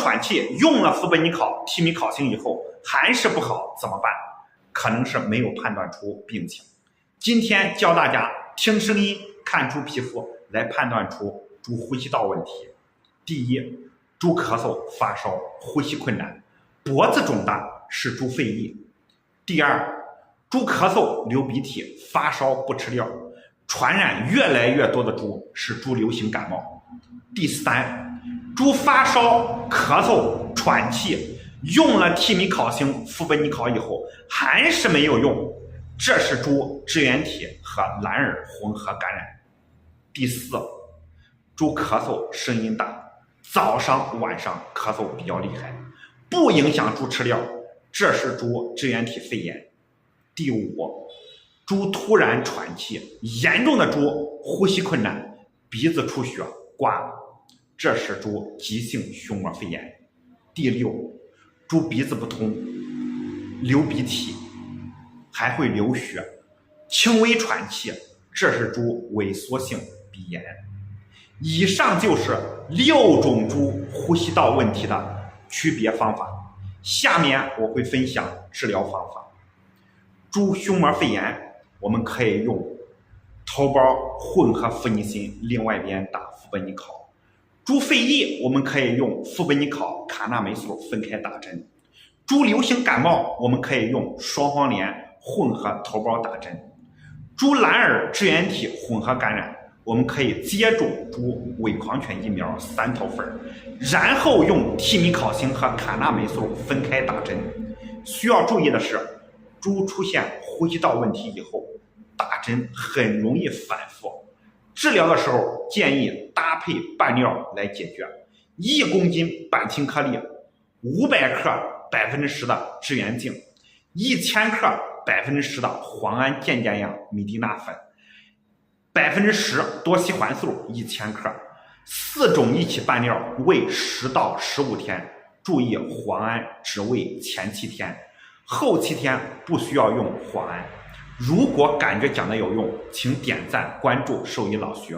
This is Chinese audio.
喘气，用了氟苯尼考、替米考星以后还是不好，怎么办？可能是没有判断出病情。今天教大家听声音看猪皮肤来判断出猪呼吸道问题。第一，猪咳嗽、发烧、呼吸困难，脖子肿大是猪肺疫。第二，猪咳嗽、流鼻涕、发烧不吃料，传染越来越多的猪是猪流行感冒。第三，猪发烧、咳嗽、喘气，用了替米考星、氟苯尼考以后还是没有用，这是猪支原体和蓝耳混合感染。第四，猪咳嗽声音大，早上晚上咳嗽比较厉害，不影响猪吃料，这是猪支原体肺炎。第五，猪突然喘气，严重的猪呼吸困难，鼻子出血挂，这是猪急性胸膜肺炎。第六，猪鼻子不通，流鼻涕，还会流血，轻微喘气，这是猪萎缩性鼻炎。以上就是6种猪呼吸道问题的区别方法。下面我会分享治疗方法。猪胸膜肺炎，我们可以用头孢混合氟尼辛，另外一边打氟苯尼考。猪肺疫，我们可以用氟苯尼考、卡那霉素分开打针。猪流行感冒，我们可以用双黄连混合头孢打针。猪蓝耳支原体混合感染，我们可以接种猪伪狂犬疫苗3头粉，然后用替米考星和卡那霉素分开打针。需要注意的是，猪出现呼吸道问题以后，打针很容易反复。治疗的时候建议搭配拌料来解决。1公斤板青颗粒，500克10%的支原净，1000克10%的磺胺渐渐样米地那粉，10%多烯环素1000克，4种一起拌料喂10到15天，注意磺胺只喂前7天，后7天不需要用磺胺。如果感觉讲的有用，请点赞关注兽医老徐。